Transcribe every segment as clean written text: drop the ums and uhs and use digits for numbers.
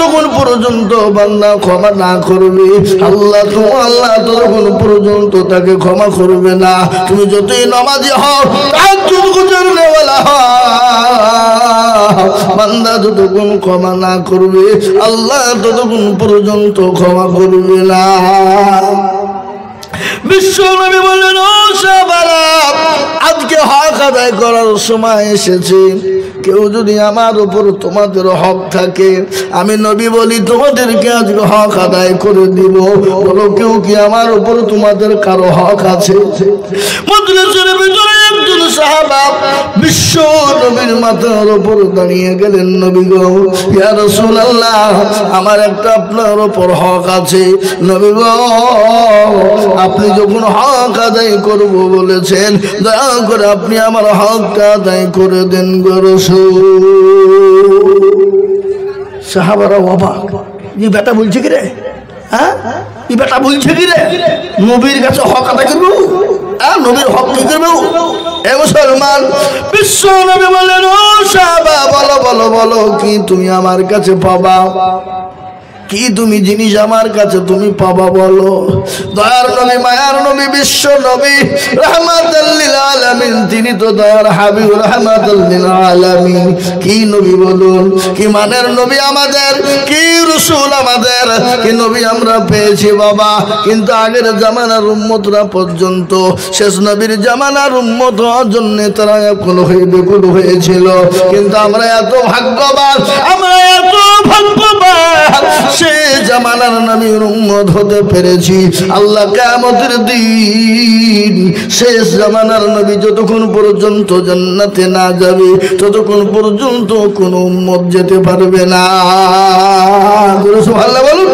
যতক্ষণ পর্যন্ত বান্দা ক্ষমা না করবে, আল্লাহ ততক্ষণ পর্যন্ত তাকে ক্ষমা করবে না। তুমি যতই নামাজি হও, তাহাজ্জুদ গুজারনেওয়ালা হও, বান্দা যতক্ষণ ক্ষমা না করবে, আল্লাহ ততক্ষণ পর্যন্ত ক্ষমা করবে না। বিশ্ব নবী বললেন, ও সাহাবারা, আজকে হক আদায় করার সময় এসেছে। কেউ যদি আমার উপর তোমাদের হক থাকে, আমি নবী বলি তোমাদেরকে আজকে হক আদায় করে দিব। বলো, কেউ কি আমার উপর তোমাদের কারো হক আছে? মজলিসের ভিতরে একজন সাহাবা বিশ্ব নবীর মাথার উপর দাঁড়িয়ে গেলেন, নবী গো, ইয়া রাসূলুল্লাহ, আমার একটা আপনার উপর হক আছে। নবী গো, আপনি যখন হক আদায় করব বলেছেন, দয়া করে আপনি আমার হকটা আদায় করে দেন গো রাসূল। সাহাবারা অবাক, এই বেটা বলছে কি রে? হ্যাঁ, এই বেটা বলছে কি রে? নবীর কাছে হক আদায় করবো? হ্যাঁ, নবীর হক কি করবো? এ মুসলমান, বিশ্ব নবী বললেন, ও সাহাবা, বলো বলো বলো, কি তুমি আমার কাছে পাবা? কি তুমি জিনিস আমার কাছে তুমি পাবা বলো? দয়ার নবী, মায়ার নবী, বিশ্ব নবী, রাহমাতাল লিল আলামিন, তিনি তো দয়ার হাবিব, রাহমাতাল লিল আলামিন। কি নবী বলুন, কি মানের নবী আমাদের, কি রাসূল আমাদের, কি নবী আমরা পেয়েছি বাবা। কিন্তু আগের জামানার উম্মতরা পর্যন্ত শেষ নবীর জামানার উম্মত হওয়ার জন্য তারা একুল হয়ে বেকুল হয়েছিল। কিন্তু আমরা এত ভাগ্যবান, আমরা এত ভাগ্যবান, সে জামানার নবীর উম্মত হতে পেরেছি। আল্লাহ কিয়ামতের দিন শেষ জামানার নবী যতক্ষণ পর্যন্ত জান্নাতে না যাবে, ততক্ষণ পর্যন্ত কোন উম্মত যেতে পারবে না। সুবহানাল্লাহ বলুন।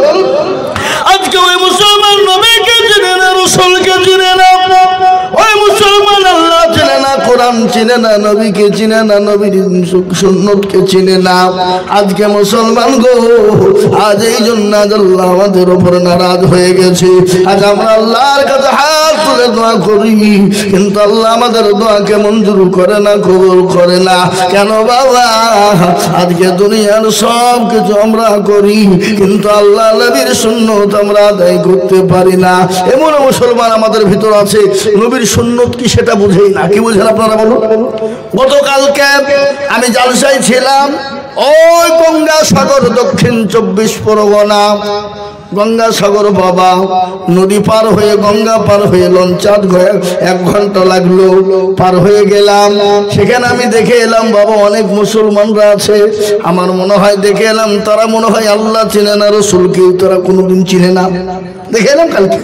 আজকে ওই মুসলমান নবীকে চিনে না, রাসূলকে চিনে না, ওই মুসলমান আল্লাহ চিনে না, কোরআন চিনে না, নবীকে চিনে না, নবীর সুন্নতকে চিনে না। আজকে মুসলমান গো, আজ এই জন্য আল্লাহ আমাদের উপর নারাজ হয়ে গেছে। আজ আমরা আল্লাহর কাছে হাত তুলে দোয়া করি, কিন্তু আল্লাহ আমাদের দোয়াকে মঞ্জুর করে না, কবুল করে না। কেন বাবা? আজকে দুনিয়ার সব কিছু আমরা করি, কিন্তু আল্লাহ নবীর সুন্নত আমরা আদায় করতে পারি না। এমন মুসলমান আমাদের ভিতর আছে, নবীর সুন্নত কি সেটা বুঝেই না। কি বুঝেন আপনারা বলুন? গতকালকে আমি জালসায় ছিলাম, ওই গঙ্গাসাগর, দক্ষিণ 24 পরগনা, গঙ্গাসাগর বাবা, নদী পার হয়ে, গঙ্গা পার হয়ে লঞ্চাত 1 ঘন্টা লাগলো, পার হয়ে গেলাম। সেখানে আমি দেখে এলাম বাবা, অনেক মুসলমানরা আছে। আমার মনে হয় দেখে এলাম তারা মনে হয় আল্লাহ চিনে না, রাসূলকে তারা কোনোদিন চিনে না। দেখে এলাম কালকে,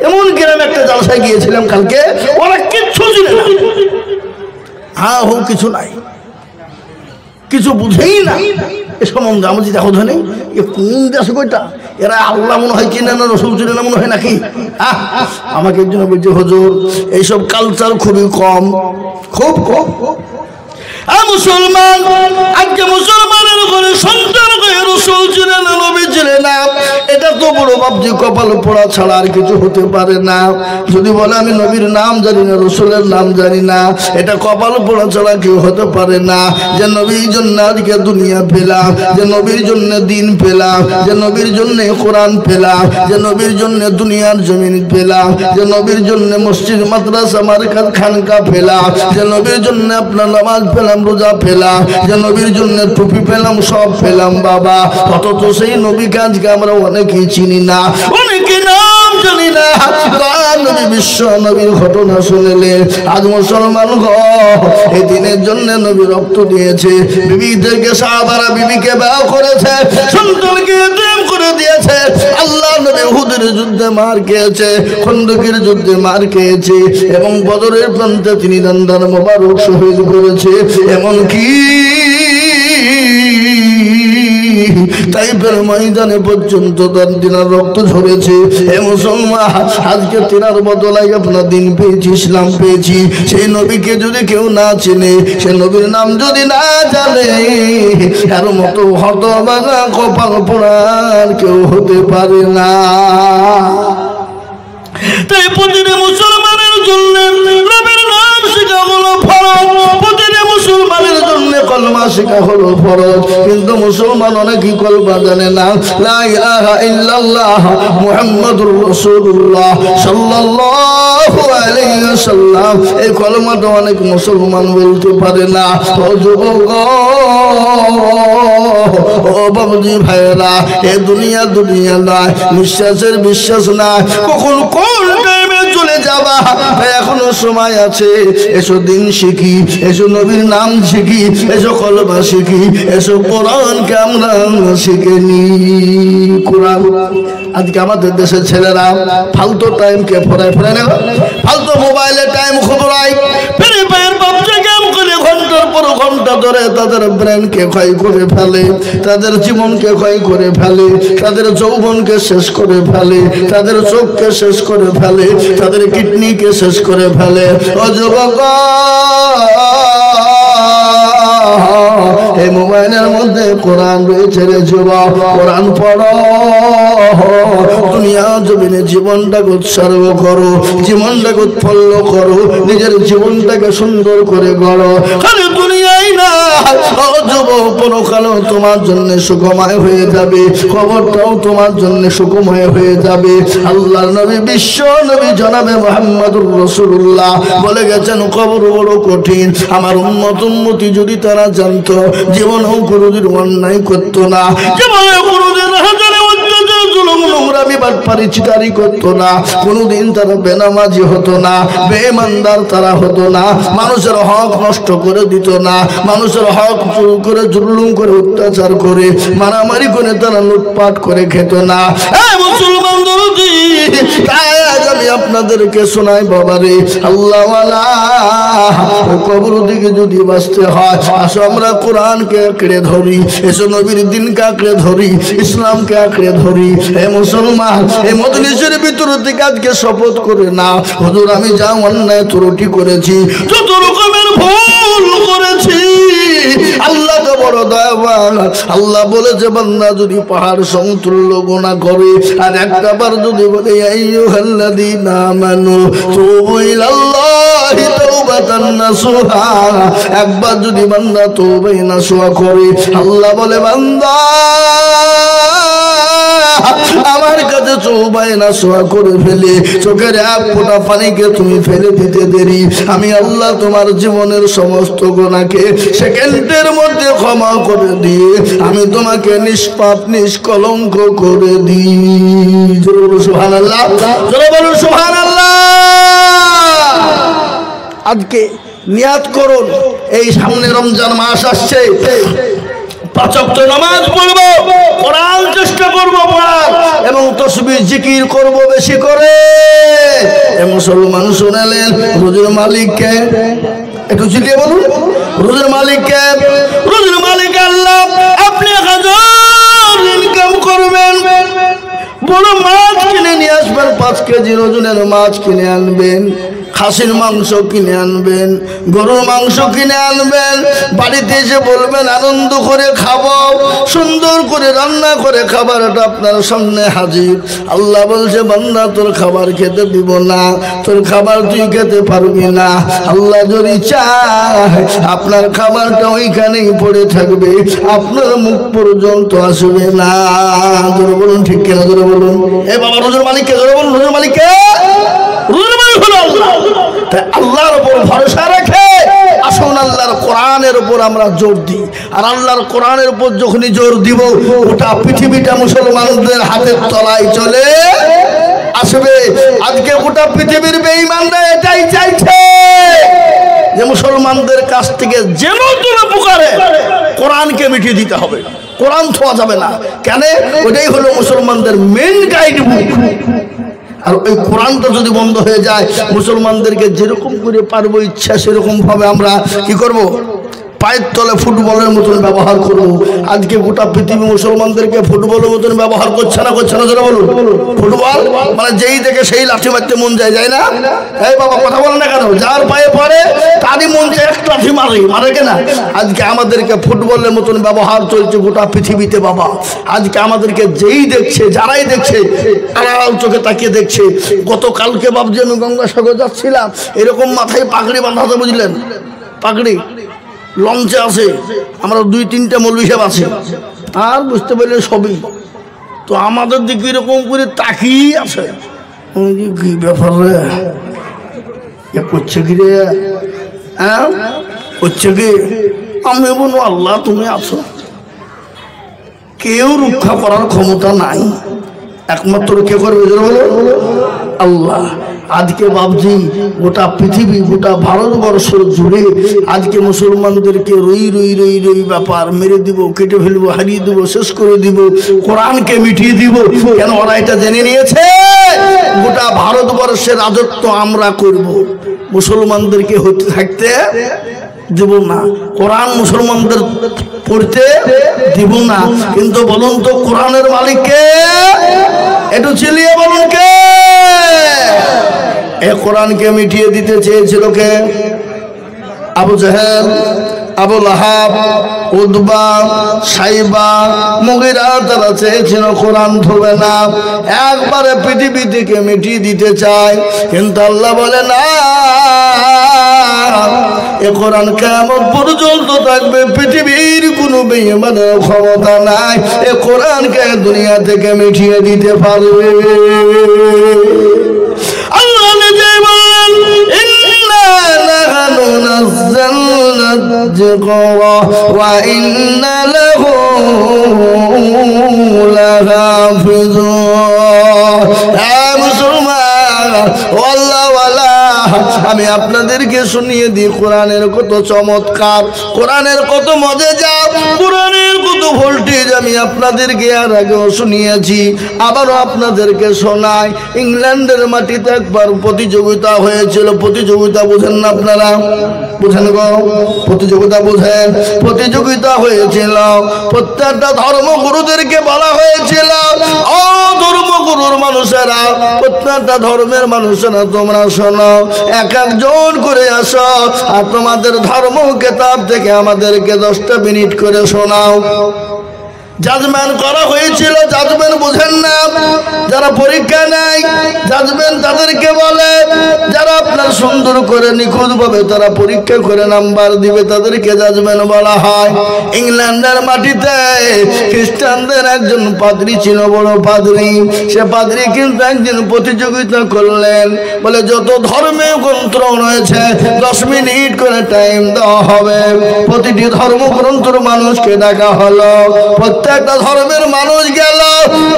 এমন গ্রামে একটা জালসায় গিয়েছিলাম কালকে, ওরা কিচ্ছু চিনে না, হ্যাঁ হোক কিছু নাই, কিছু বুঝেই না। এ সম্বন্ধে আমি যদি দেখো ধরে, এ কোন দেশ কইটা, এরা আল্লাহ মনে হয় চিনে না, রাসূল চিনে না মনে হয় নাকি? আমাকে একজন বলছে, হুজুর এইসব কালচার খুবই কম, খুব কম। মুসলমান, আজকে মুসলমানের ঘরে সন্তান হয়ে রাসূল চিনে না, নবী চিনে না, এটা তো বড় বাপজি কপাল পোড়া ছাড়া আর কিছু হতে পারে না। যদি বলে আমি নবীর নাম জানি না, রাসূলের নাম জানি না, এটা কপাল পোড়া ছাড়া কেউ হতে পারে না। যে নবীর জন্য আজকে দুনিয়া পেলাম, যে নবীর জন্য দিন পেলাম, যে নবীর জন্য কোরআন পেলাম, যে নবীর জন্য দুনিয়ার জমিন পেলাম, যে নবীর জন্য মসজিদ মাদ্রাসা মার্কাত খানকা পেলাম, যে নবীর জন্য আপনার নামাজ পেলাম, রোজা পেলাম, যে নবীর জন্য টুপি পেলাম, সব পেলাম বাবা। অথচ সেই নবীকে আজকে আমরা অনেকেই চিনি না, অনেকে নাম জানি না। নবী, বিশ্ব নবীর ঘটনা শুনলে আজ মুসলমান গো, এই দিনের জন্য নবী রক্ত দিয়েছে, বিবিদেরকে, সাহাবারা বিবিকে বিয়ে করেছে, সন্তানকে প্রেম করে দিয়েছে। আল্লাহ নবী উহুদের যুদ্ধে মার খেয়েছে, খন্দকের যুদ্ধে মার খেয়েছে, এবং বদরের প্রান্তে তিনি দন্দার মোবারক শহীদ করেছে। এমনকি তাইফের ময়দানে পর্যন্ত তার দিনার রক্ত ঝরেছে। হে মুসলমান, আজকে তিনার বদলায় আপনার দিন পেয়েছি, ইসলাম পেয়েছি। সেই নবীকে যদি কেউ না চিনে, সে নবীর নাম যদি না জানে, এর মতো হতভাগা কপাল পোড়ার কেউ হতে পারে না। তাই প্রতিটি মুসলমানের জন্য নবীর নাম শেখা হলো ফরজ। প্রতিটি মুসলমানের জন্য জন্য কলমা শেখা হলো ফরজ, কিন্তু মুসলমান অনেকেই কলমা জানে না। লা ইলাহা ইল্লাল্লাহ মুহাম্মাদুর রাসূলুল্লাহ সাল্লাল্লাহু আলাইহি ওয়াসাল্লাম, এই কলমাটা অনেক মুসলমান বলতে পারে না। ও যুবক, ও বাবুজি ভাইরা, এ দুনিয়া দুনিয়া নয়, নিঃশ্বাসের বিশ্বাস নাই, কখন কোন টাইমে চলে যাবা। এখনো সময় আছে, এসো দিন শিখি, এসো নবীর নাম শিখি, এসো কলমা শিখি, এসো কোরআনকে আমরা শিখে নি। কোরআন আজকে আমাদের দেশের ছেলেরা ফালতু টাইমকে ফোরায় ফোরায় না, ফালতু মোবাইলে টাইম খবরায়, ফ্রি ফায়ার পাবজি গেম করে ঘন্টার পর ঘন্টা ধরে তাদের ব্রেনকে ক্ষয় করে ফেলে, তাদের জীবনকে ক্ষয় করে ফেলে, তাদের যৌবনকে শেষ করে ফেলে, তাদের চোখকে শেষ করে ফেলে, তাদের কিডনিকে শেষ করে ফেলে। ও যুবক, এই মোবাইলের মধ্যে কোরআন রয়েছে রে যুবক, কোরআন পড়ো, দুনিয়া জমিনে জীবনটাকে উৎসর্গ করো, জীবনটাকে উৎফুল্ল করো, নিজের জীবনটাকে সুন্দর করে গড়ো। খালি দুনিয়াই না, ও যুবক, পরকালও তোমার জন্য সুখময় হয়ে যাবে, খবরটাও তোমার জন্য সুখময় হয়ে যাবে। আল্লাহর নবী, বিশ্ব নবী জনাবে মুহাম্মদুর রাসূলুল্লাহ বলে গেছেন, কবর বড় কঠিন। আমার উম্মত উম্মতি যদি তারা জানতো, জীবনেও কোনোদিন অন্যায় করতো না, জীবনেও কোনোদিন হাজারে অত্যাচার জুলুম নোংরামি বাটপারি চিটারি করতো না, কোনোদিন তারা বেনামাজি হতো না, বেঈমানদার তারা হতো না, মানুষের হক নষ্ট করে দিত না, মানুষের হক চুরি করে জুলুম করে অত্যাচার করে মারামারি করে তারা লুটপাট করে খেত না। এই মুসলমান দরদি, তাই আজ আমি আপনাদেরকে শোনাই বাবারে, আল্লাহওয়ালা কবর দিকে যদি বাঁচতে হয়, আসো আমরা কোরআনকে আঁকড়ে ধরি, এসো নবীর দিনকে আঁকড়ে ধরি, ইসলামকে আঁকড়ে ধরি। হে মুসলমান, এই মজলিসের ভিতর থেকে আজকে শপথ করে না, হুজুর আমি যা অন্যায় ত্রুটি করেছি, যত রকমের ভুল করেছি, আল্লাহ তো বড় দয়াবান। আল্লাহ বলেছে, বান্দা যদি পাহাড় সমতুল্য গুনাহ করে আর একটা বার যদি বলে আইয়ুহাল্লাযীনা আমানু তুবু ইলাল্লাহি তাওবাতান নাসুহা, একবার যদি বান্দা তওবা নাসুহা করে, আল্লাহ বলে, বান্দা আমার কাছে তওবায়ে নাসুহা করে ফেলে চোখের এক ফোঁটা পানিকে তুমি ফেলে দিতে দেরি, আমি আল্লাহ তোমার জীবনের সমস্ত গুনাহকে সেকেন্ডের মধ্যে ক্ষমা করে দিয়ে আমি তোমাকে নিষ্পাপ নিষ্কলঙ্ক করে দিই। জোরে বলুন সুবহানাল্লাহ, জোরে বলুন সুবহানাল্লাহ। আজকে নিয়াত করুন, এই সামনে রমজান মাস আসছে, 5 ওয়াক্ত নামাজ পড়ব, কোরআন চেষ্টা করব পড়ার, এবং তাসবিহ জিকির করব বেশি করে। এ মুসলমান শুনালেন, রোজের মালিককে একটু জিকির বলুন, রোজের মালিককে, রোজের মালিক আল্লাহ। আপনি 1000 ইনকাম করবেন, বড় মাছ কিনে নিয়ে আসবেন, 5 কেজি ওজনের মাছ কিনে আনবেন, খাসির মাংস কিনে আনবেন, গরুর মাংস কিনে আনবেন, বাড়িতে এসে বলবেন আনন্দ করে খাবো, সুন্দর করে রান্না করে খাবারটা আপনার সামনে হাজির। আল্লাহ বলছে, বান্দা তোর খাবার খেতে দিব না, তোর খাবার তুই খেতে পারবি না। আল্লাহ যদি চায় আপনার খাবারটা ওইখানেই পড়ে থাকবে, আপনার মুখ পর্যন্ত আসবে না। জোরে বলুন ঠিক কিনা, জোরে বলুন। এ বাবা, রোজের মালিককে জোরে বলুন, রোজের মালিককে, রোজের মালিক হলো আল্লাহ। তাই আল্লাহর উপর ভরসা রেখে আসুন আল্লাহর কোরআনের উপর আমরা জোর দিই। আর আল্লাহর কোরআনের উপর যখনই জোর দিব, গোটা পৃথিবীটা মুসলমানদের হাতের তলায় চলে আসবে। আজকে গোটা পৃথিবীর বেঈমানরা এটাই চাইছে যে মুসলমানদের কাছ থেকে যেন কোনো প্রকারে কোরআনকে মিটিয়ে দিতে হবে, কোরআন ছোঁয়া যাবে না। কেন? ওটাই হলো মুসলমানদের মেন গাইড বুক। আর ওই কোরআনটা যদি বন্ধ হয়ে যায়, মুসলমানদেরকে যেরকম করে পারবো ইচ্ছা সেরকম ভাবে আমরা কি করব, পায়ের তলে ফুটবলের মতন ব্যবহার করব। আজকে গোটা পৃথিবী মুসলমানদেরকে ফুটবলের মতন ব্যবহার করছে না, করছে না, যারা বলুন। ফুটবল মানে যেই দেখে সেই লাঠি মারতে মন যায়, যায় না? এই বাবা কথা বলে না কেন? যার পায়ে পড়ে তারই মন চায় এক লাঠি মারে, মারে কেনা? আজকে আমাদেরকে ফুটবলের মতন ব্যবহার চলছে গোটা পৃথিবীতে বাবা। আজকে আমাদেরকে যেই দেখছে, যারাই দেখছে, আড়াল চোখে তাকিয়ে দেখছে। গতকালকে বাবজি আমি গঙ্গাসাগর যাচ্ছিলাম, এরকম মাথায় পাগড়ি বাঁধাতে, বুঝলেন? পাগড়ি লঞ্চে আছে, আমরা 2-3টা মৌলভী সাহেব আছে, আর বুঝতে পারলে সবই। তো আমাদের দিকে এরকম করে তাকিয়ে আছে, কি ব্যাপার রে, করছে কি রে, হ্যাঁ করছে কি? আমি বলবো আল্লাহ তুমি আছো, কেউ রক্ষা করার ক্ষমতা নাই, একমাত্র কে করবে বলো? আল্লাহ। আজকে ভাবছি গোটা পৃথিবী, গোটা ভারতবর্ষ জুড়ে আজকে মুসলমানদেরকে রই রই রই রই ব্যাপার, মেরে দিব, কেটে ফেলবো, হারিয়ে দিব, শেষ করে দিব, কোরআনকে মিটিয়ে দিব। কেন? ওরা এটা জেনে নিয়েছে গোটা ভারতবর্ষের রাজত্ব আমরা করব, মুসলমানদেরকে হতে থাকতে দেব না, কোরআন মুসলমানদের পড়তে দিব না। কিন্তু বলুন তো কোরআনের মালিক কে? একটু চিল্লিয়ে বলুন কে? এ কোরআনকে মিটিয়ে দিতে চেয়েছিল কে? আবু জাহেল, আবু লাহাব, উতবা, সাইবা, মুগিরা, তারা চেয়েছিল কোরআন ধরবে না, একবারে পৃথিবী থেকে মিটিয়ে দিতে চায়। কিন্তু আল্লাহ বলে না, এ কোরআন কিয়ামত পর্যন্ত থাকবে, পৃথিবীর কোনো বেঈমানের ক্ষমতা নাই এ কোরআনকে দুনিয়া থেকে মিটিয়ে দিতে পারবে। আল্লাহ নিজে বলেন, ইন্না লাহনু নাযালনা যিকরা ওয়া ইন্না লাহু লাহাফিজুন। হে মুসলমান, আল্লাহ ওয়ালা, আমি আপনাদেরকে শুনিয়ে দিই কোরআনের কত চমৎকার, কোরআনের কত মজা, কোরআনের কত ভোল্টেজ আমি আপনাদেরকে আর আগেও শুনিয়েছি, আবারও আপনাদেরকে শোনাই। ইংল্যান্ডের মাটিতে একবার প্রতিযোগিতা হয়েছিল, প্রতিযোগিতা বুঝেন না আপনারা? বুঝেন গো? প্রতিযোগিতা বুঝেন? প্রতিযোগিতা হয়েছিল, প্রত্যেকটা ধর্মগুরুদেরকে বলা হয়েছিল, ও ধর্মগুরুর মানুষেরা, প্রত্যেকটা ধর্মের মানুষেরা তোমরা শোনো, এক একজন করে আসো আর তোমাদের ধর্ম কিতাব থেকে আমাদেরকে 10টা মিনিট করে শোনাও। জাজমেন্ট করা হয়েছিল, জাজমেন্ট বুঝেন না? যারা পরীক্ষা নেয় জাজমেন্ট তাদেরকে বলে, যারা আপনার সুন্দর করে নিখুঁত ভাবে তারা পরীক্ষা করে নাম্বার দিবে তাদেরকে জাজমেন্ট বলা হয়। ইংল্যান্ডের মাটিতে খ্রিস্টানদের একজন পাদ্রী ছিল, বড় পাদ্রী। সে পাদ্রী কিন্তু একদিন প্রতিযোগিতা করলেন, বলে যত ধর্মীয় গ্রন্থ রয়েছে 10 মিনিট করে টাইম দেওয়া হবে। প্রতিটি ধর্মগ্রন্থের মানুষকে ডাকা হলো, প্রত্যেকটা ধর্মের মানুষ গেল,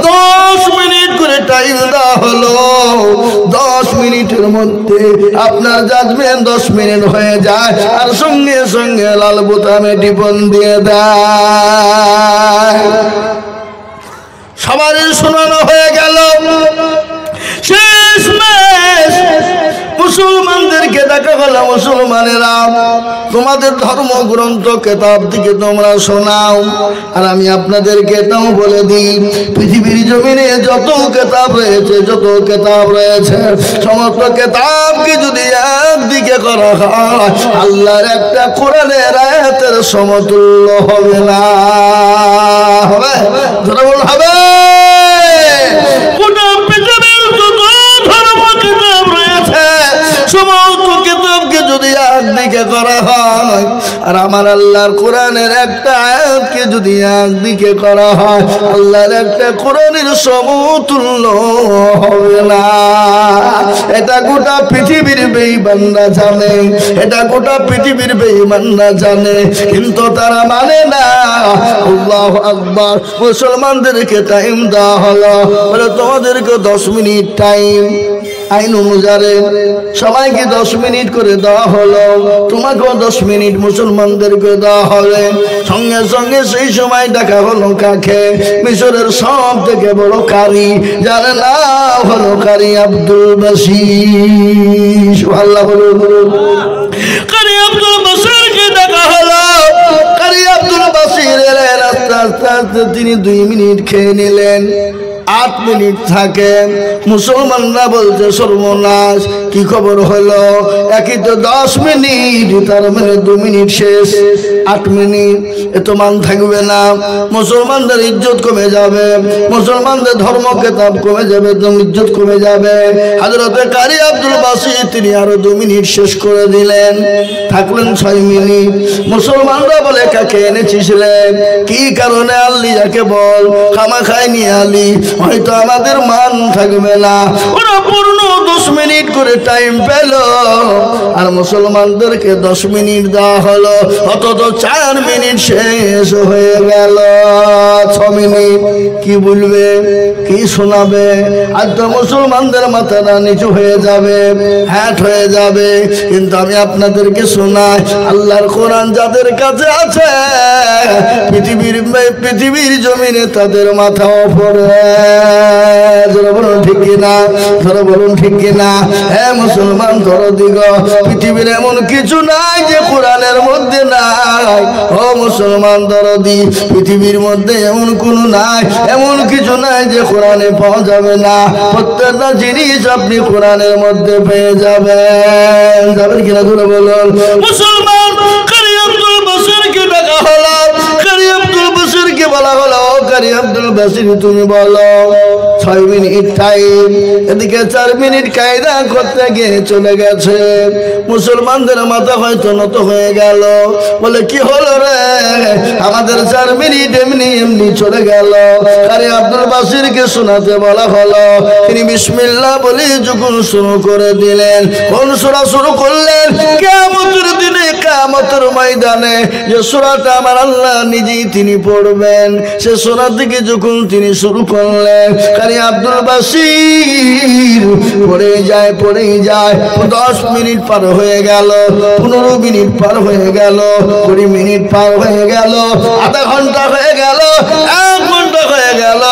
10 মিনিট করে টাইম দেওয়া হলো। 10 মিনিটের মধ্যে আপনার জাজমেন্ট 10 মিনিট হয়ে যায়, আর সঙ্গে সঙ্গে লাল বোতামে টিপন দিয়ে দেয়। সবারই শোনানো হয়ে গেল। শেষ মুসলমানদেরকে দেখা হলো, মুসলমানেরা তোমাদের ধর্মগ্রন্থ কেতাব থেকে তোমরা শোনাও। আর আমি আপনাদেরকে এটাও বলে দিই, পৃথিবীর জমিনে যত কেতাব রয়েছে, যত কেতাব রয়েছে, সমস্ত কেতাবকে যদি একদিকে করা হয়, আল্লাহর একটা কোরআনের আয়াতের সমতুল্য হবে না। হবে? ধরে বল হবে? গোটা পৃথিবীর যত ধর্ম কিতাব রয়েছে, সমস্ত কিতাবকে যদি একদিকে করা হয়, আর আমার আল্লাহর কোরআনের একটা আয়াতকে যদি একদিকে করা হয়, আল্লাহর একটা কোরআনের সমতুল্য হবে না। এটা গোটা পৃথিবীর বেঈমানরা জানে, এটা গোটা পৃথিবীর বেঈমানরা জানে, কিন্তু তারা মানে না। আল্লাহু আকবার। মুসলমানদেরকে টাইম দেওয়া হলো, বলে তোমাদেরকে 10 মিনিট টাইম, আইন অনুযায়ী সবাইকে 10 মিনিট করে দেওয়া হলো, তোমাকেও 10 মিনিট মুসলমানদেরকে দেওয়া হবে। সঙ্গে সঙ্গে সেই সময় দেখা হলো কাকে? মিশরের সব থেকে বড় কারি, যার নাম হলো কারি আব্দুল বাসির। আল্লাহ বলুন, কারি আব্দুল বাসিরকে দেখা হলো। কারি আব্দুল বাসির এলেন, আস্তে আস্তে আস্তে তিনি 2 মিনিট খেয়ে নিলেন। 8 মিনিট থাকে। মুসলমানরা বলছে সর্বনাশ, কি খবর হলো? একই তো 10 মিনিট, তার মানে 2 মিনিট শেষ। 8 মিনিট এত মান থাকবে না, মুসলমানদের ইজ্জত কমে যাবে, মুসলমানদের ধর্ম কেতাব কমে যাবে, ইজ্জত কমে যাবে। হযরতে কারি আব্দুল বাসিত তিনি আরো 2 মিনিট শেষ করে দিলেন, থাকলেন 6 মিনিট। মুসলমানরা বলে কাকে এনেছিস রে? কি কারণে আনলি? যাকে বল খামা খায়নি আলি, হয়তো আমাদের মান থাকবে না। ওরা পূর্ণ 10 মিনিট করে টাইম পেল, আর মুসলমানদেরকে 10 মিনিট দেওয়া হলো, অথচ 4 মিনিট শেষ হয়ে গেল। 6 মিনিট কি বলবে, কি শোনাবে? আর তো মুসলমানদের মাথাটা নিচু হয়ে যাবে, হ্যাট হয়ে যাবে। কিন্তু আমি আপনাদেরকে শোনাই, আল্লাহর কোরআন যাদের কাছে আছে পৃথিবীর জমিনে তাদের মাথা ওপরে। যারা বলুন ঠিক কিনা, যারা বলুন ঠিক কিনা। হ্যাঁ মুসলমান দরদিগ, পৃথিবীর এমন কিছু নাই যে কোরআনের মধ্যে নাই। ও মুসলমান দরদি, পৃথিবীর মধ্যে এমন কোনো নাই, এমন কিছু নাই যে কোরআনে পাওয়া যাবে না। প্রত্যেকটা জিনিস আপনি কোরআনের মধ্যে পেয়ে যাবেন। যাবেন কিনা ধরে বলুন। মুসলমান কারি আব্দুল বাসিরকে ডাকা হলো, কারি আব্দুল বাসিরকে বলা হলো, কারি আব্দুল বাসির তুমি বলো। 6 মিনিট টাইম, এদিকে 4 মিনিট কায়দা করতে গিয়ে চলে গেছে। মুসলমানদের মাথা হয়তো নত হয়ে গেল, বলে কি হলো রে, আমাদের 4 মিনিট এমনি এমনি চলে গেল। কারি আব্দুল বাসিরকে শোনাতে বলা হলো, তিনি বিসমিল্লাহ বলে যখন শুরু করে দিলেন। কোন সূরা শুরু করলেন? কিয়ামতের দিনে, কিয়ামতের ময়দানে যে সূরাটা আমার আল্লাহ নিজেই তিনি পড়বেন, সে সূরা থেকে যখন তিনি শুরু করলেন, কারি আব্দুল বাসির পড়ে যায়, পড়েই যায়। 10 মিনিট পার হয়ে গেল, 15 মিনিট পার হয়ে গেল, 20 মিনিট পার হয়ে গেল, আধা ঘন্টা হয়ে গেল, 1 ঘন্টা হয়ে গেল,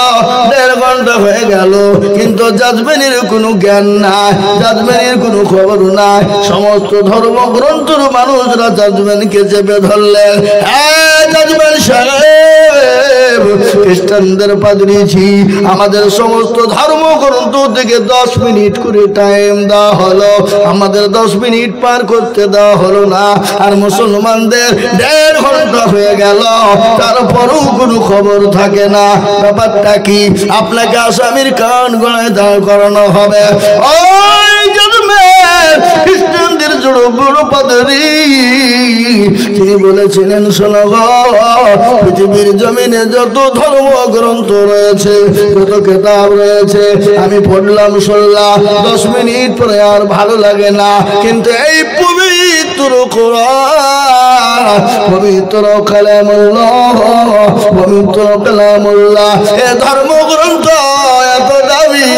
1.5 ঘন্টা হয়ে গেল, কিন্তু জাজমেনের কোনো জ্ঞান নাই, জাজমেনের কোনো খবর নাই। সমস্ত ধর্মগ্রন্থের মানুষরা জাজমেনকে চেপে ধরলেন। হ্যাঁ জাজমেন সাহেব, খ্রিস্টানদের পাদ্রীজি, আমাদের সমস্ত ধর্মগ্রন্থ থেকে 10 মিনিট করে টাইম দেওয়া হলো, আমাদের 10 মিনিট পার করতে দেওয়া হলো না। আর মুসলমানদের 1.5 ঘন্টা হয়ে গেল, তারপরেও কোনো খবর থাকে না। ব্যাপারটা কি? আপনাকে আসামির কান গলায় দাঁড় করানো হবে। ওই জাজমেন খ্রিস্টানদের জড়ো বড় পাদ্রী, তিনি বলেছিলেন, শোনো গো, পৃথিবীর জমিনে যত ধর্মগ্রন্থ রয়েছে, যত কিতাব রয়েছে, আমি পড়লাম শুনলাম, 10 মিনিট পরে আর ভালো লাগে না। কিন্তু এই পবিত্র কোরআন, পবিত্র কালামুল্লাহ, পবিত্র কালামুল্লাহ, এ ধর্মগ্রন্থ এত দামি,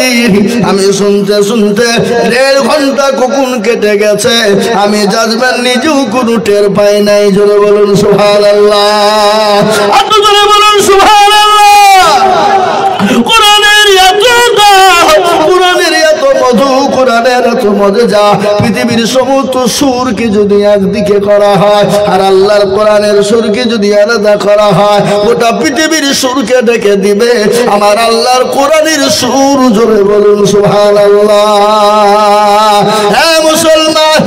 আমি শুনতে শুনতে 1.5 ঘন্টা কখন কেটে গেছে আমি জাজমেন নিজেও কোনো টের পাই নাই। জোরে বলুন সুবহানাল্লাহ, আপনি জোরে বলুন সুবহানাল্লাহ। কোরআনের এত দাম, কোরআনের এত মধু, কোরআনের এত মজা। পৃথিবীর সমস্ত সুরকে যদি একদিকে করা হয়, আর আল্লাহর কোরআনের সুরকে যদি আলাদা করা হয়, গোটা পৃথিবীর সুরকে ডেকে দিবে আমার আল্লাহর কোরআনের সুর। জোরে বলুন সুবহানাল্লাহ। হ্যাঁ মুসলমান,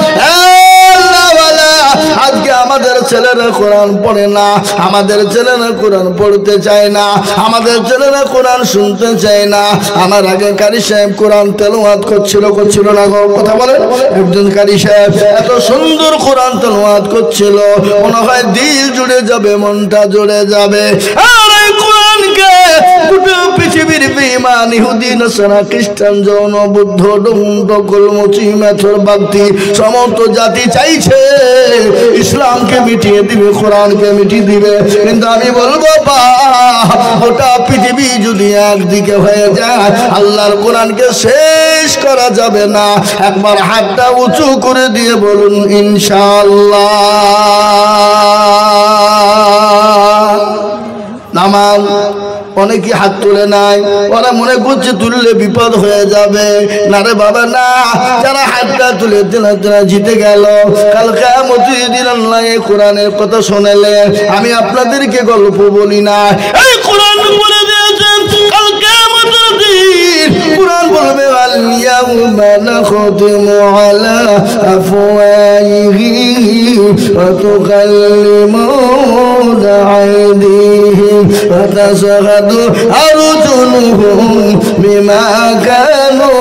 আজকে আমাদের ছেলেরা কোরআন পড়ে না, আমাদের ছেলেরা কোরআন পড়তে চায় না, আমাদের ছেলেরা কোরআন শুনতে চায় না। আমার আগে কারি সাহেব কোরআন তেলাওয়াত করছিল না গো, কথা বলেন। একজন কারি সাহেব এত সুন্দর কোরআন তেলাওয়াত করছিল, মনে হয় দিল জুড়ে যাবে, মনটা জুড়ে যাবে। আর এই কোরআনকে গোটা পৃথিবীর বেঈমান ইহুদি, নাসারা, খ্রিস্টান, জৈন, বুদ্ধ, ডোমকল, মুচি, মেথর, বাগদি সমস্ত জাতি চাইছে ইসলামকে মিটিয়ে দিবে, কোরআনকে মিটিয়ে দিবে। কিন্তু আমি বলবো গোটা পৃথিবী যদি একদিকে হয়ে যায়, আল্লাহর কোরআনকে শেষ করা যাবে না। একবার হাতটা উঁচু করে দিয়ে বলুন ইনশাআল্লাহ। নামাজ অনেকে হাত তুলে নাই, ওরা মনে করছে তুললে বিপদ হয়ে যাবে। না রে বাবা না, যারা হাতটা তুলে দিনা জিতে গেল। কাল কিয়ামতের দিন আল্লাহ এই কোরআনের কথা শোনালেন। আমি আপনাদেরকে গল্প বলি না, এই কোরআন বলে দিয়েছেন কাল কিয়ামতের দিন কুরআন বলবে আল ইয়াউমা নাখতিমু আলা আফওয়াহিহিম ওয়া তুকাল্লিমুনা আইদিহিম ওয়া তাশহাদু আরজুলুহুম বিমা কানু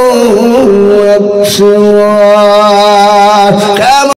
ইয়াকসিবুন